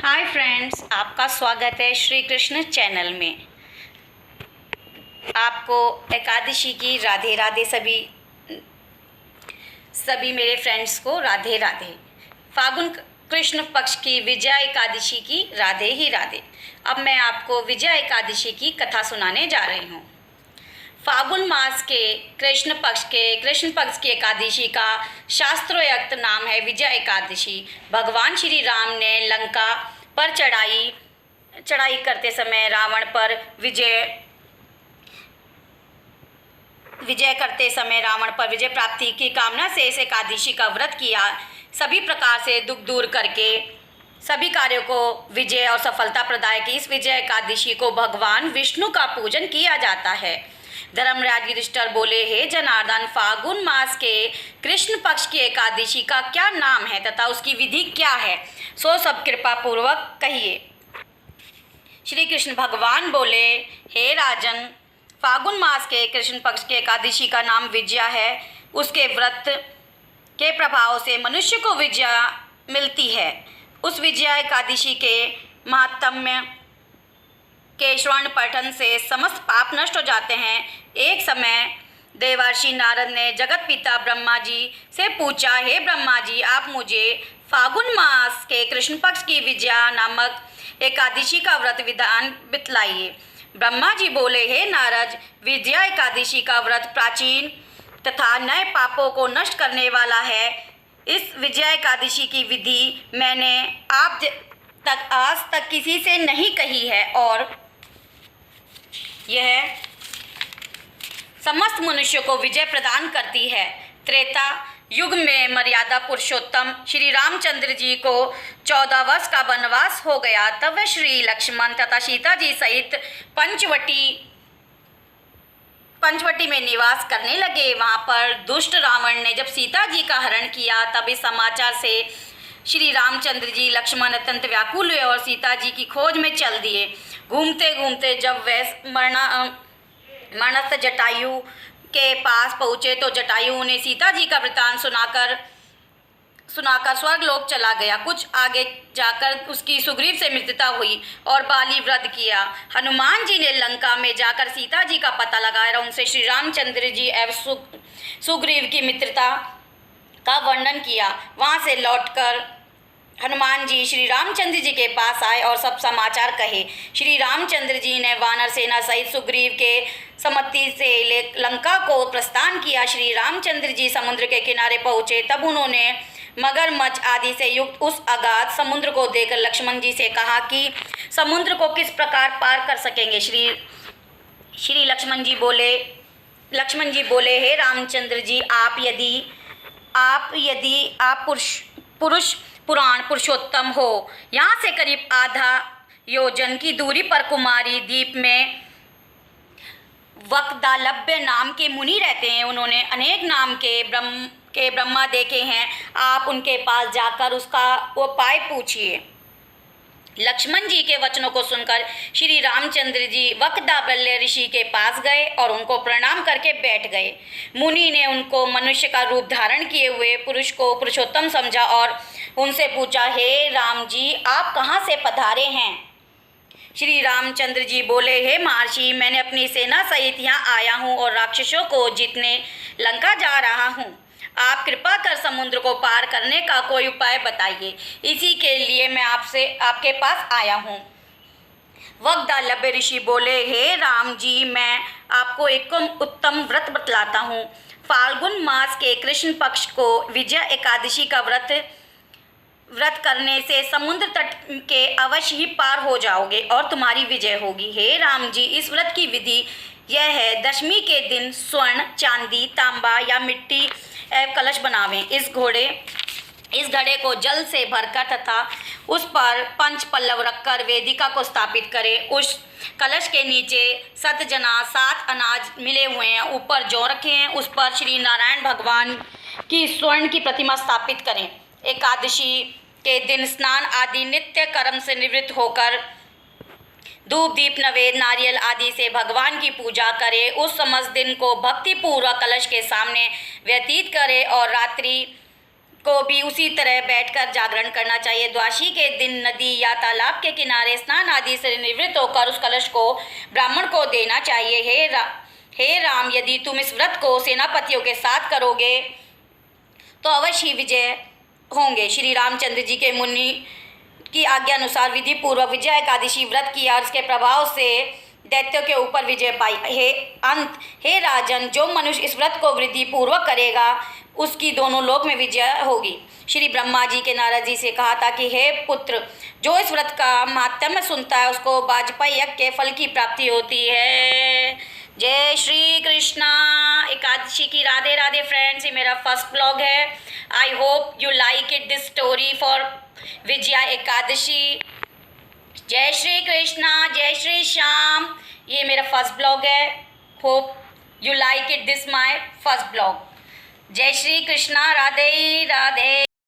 Hi friends, आपका स्वागत है श्री कृष्ण चैनल में। आपको एकादशी की राधे राधे। सभी मेरे फ्रेंड्स को राधे राधे। फागुन कृष्ण पक्ष की विजया एकादशी की राधे ही राधे। अब मैं आपको विजया एकादशी की कथा सुनाने जा रही हूँ। फागुन मास के कृष्ण पक्ष की एकादशी का शास्त्रोक्त नाम है विजया एकादशी। भगवान श्री राम ने लंका पर चढ़ाई करते समय रावण पर विजय प्राप्ति की कामना से इस एकादशी का व्रत किया। सभी प्रकार से दुख दूर करके सभी कार्यों को विजय और सफलता प्रदायक इस विजय एकादशी को भगवान विष्णु का पूजन किया जाता है। धर्मराज युधिष्ठिर बोले, हे जनार्दन, फागुन मास के कृष्ण पक्ष की एकादशी का क्या नाम है तथा उसकी विधि क्या है, सो सब कृपा पूर्वक कहिए। श्री कृष्ण भगवान बोले, हे राजन, फागुन मास के कृष्ण पक्ष की एकादशी का नाम विजया है। उसके व्रत के प्रभाव से मनुष्य को विजया मिलती है। उस विजया एकादशी के महात्म्य के श्रवण पठन से समस्त पाप नष्ट हो जाते हैं। एक समय देवर्षि नारद ने जगत पिता ब्रह्मा जी से पूछा, हे ब्रह्मा जी, आप मुझे फागुन मास के कृष्ण पक्ष की विजया नामक एकादशी का व्रत विधान बतलाइए। ब्रह्मा जी बोले, हे नारद, विजया एकादशी का व्रत प्राचीन तथा नए पापों को नष्ट करने वाला है। इस विजया एकादशी की विधि मैंने आज तक किसी से नहीं कही है और यह समस्त मनुष्यों को विजय प्रदान करती है। त्रेता युग में मर्यादा पुरुषोत्तम श्री रामचंद्र जी को 14 वर्ष का वनवास हो गया। तब वे श्री लक्ष्मण तथा सीता जी सहित पंचवटी में निवास करने लगे। वहां पर दुष्ट रावण ने जब सीता जी का हरण किया, तब इस समाचार से श्री रामचंद्र जी लक्ष्मण अत्यंत व्याकुल हुए और सीता जी की खोज में चल दिए। घूमते घूमते जब वह मरणस्थ जटायु के पास पहुँचे तो जटायु ने सीता जी का वृतांत सुनाकर स्वर्गलोक चला गया। कुछ आगे जाकर उसकी सुग्रीव से मित्रता हुई और बाली वध किया। हनुमान जी ने लंका में जाकर सीता जी का पता लगाया और उनसे श्री रामचंद्र जी एवं सुग्रीव की मित्रता का वर्णन किया। वहाँ से लौटकर हनुमान जी श्री रामचंद्र जी के पास आए और सब समाचार कहे। श्री रामचंद्र जी ने वानर सेना सहित सुग्रीव के सम्मति से लंका को प्रस्थान किया। श्री रामचंद्र जी समुद्र के किनारे पहुँचे, तब उन्होंने मगरमच्छ आदि से युक्त उस अगाध समुद्र को देखकर लक्ष्मण जी से कहा कि समुद्र को किस प्रकार पार कर सकेंगे। श्री लक्ष्मण जी बोले, हे रामचंद्र जी, आप पुरुष पुराण पुरुषोत्तम हो। यहाँ से करीब आधा योजन की दूरी पर कुमारी द्वीप में वक्दालभ्य नाम के मुनि रहते हैं। उन्होंने अनेक नाम के ब्रह्मा देखे हैं। आप उनके पास जाकर उसका उपाय पूछिए। लक्ष्मण जी के वचनों को सुनकर श्री रामचंद्र जी वक्दाबल्य ऋषि के पास गए और उनको प्रणाम करके बैठ गए। मुनि ने उनको मनुष्य का रूप धारण किए हुए पुरुष को पुरुषोत्तम समझा और उनसे पूछा, हे राम जी, आप कहाँ से पधारे हैं। श्री रामचंद्र जी बोले, हे महर्षि, मैंने अपनी सेना सहित यहाँ आया हूँ और राक्षसों को जीतने लंका जा रहा हूँ। आप कृपा कर समुद्र को पार करने का कोई उपाय बताइए। इसी के लिए मैं आपके पास आया हूँ। वक्दालभ्य ऋषि बोले, हे राम जी, मैं आपको एक उत्तम व्रत बतलाता हूँ। फाल्गुन मास के कृष्ण पक्ष को विजया एकादशी का व्रत करने से समुद्र तट के अवश्य ही पार हो जाओगे और तुम्हारी विजय होगी। हे राम जी, इस व्रत की विधि यह है, दशमी के दिन स्वर्ण, चांदी, तांबा या मिट्टी कलश बनावें। इस घड़े को जल से भरकर तथा उस पर पंच पल्लव रखकर वेदिका को स्थापित करें। उस कलश के नीचे 7 अनाज मिले हुए हैं, ऊपर जौ रखे हैं। उस पर श्री नारायण भगवान की स्वर्ण की प्रतिमा स्थापित करें। एकादशी के दिन स्नान आदि नित्य कर्म से निवृत्त होकर धूप दीप नवेद नारियल आदि से भगवान की पूजा करे। उस समस्त दिन को भक्ति पूर्वक कलश के सामने व्यतीत करे और रात्रि को भी उसी तरह बैठकर जागरण करना चाहिए। द्वादशी के दिन नदी या तालाब के किनारे स्नान आदि से निवृत्त होकर उस कलश को ब्राह्मण को देना चाहिए। हे राम, यदि तुम इस व्रत को सेनापतियों के साथ करोगे तो अवश्य ही विजय होंगे। श्री रामचंद्र जी के मुनि की आज्ञा अनुसार विधि पूर्वक विजय एकादशी व्रत किया और इसके प्रभाव से दैत्यों के ऊपर विजय पाई। हे राजन, जो मनुष्य इस व्रत को विधि पूर्वक करेगा उसकी दोनों लोक में विजय होगी। श्री ब्रह्मा जी के नारद जी से कहा था कि हे पुत्र, जो इस व्रत का महात्म्य सुनता है उसको वाजपेयी यज्ञ के फल की प्राप्ति होती है। जय श्री कृष्णा। एकादशी की राधे राधे फ्रेंड्स। ये मेरा फर्स्ट ब्लॉग है। I hope you like it this story for Vijaya Ekadashi. जय श्री कृष्णा, जय श्री श्याम। ये मेरा फर्स्ट ब्लॉग है। Hope you like it this my first blog. जय श्री कृष्णा, राधे राधे।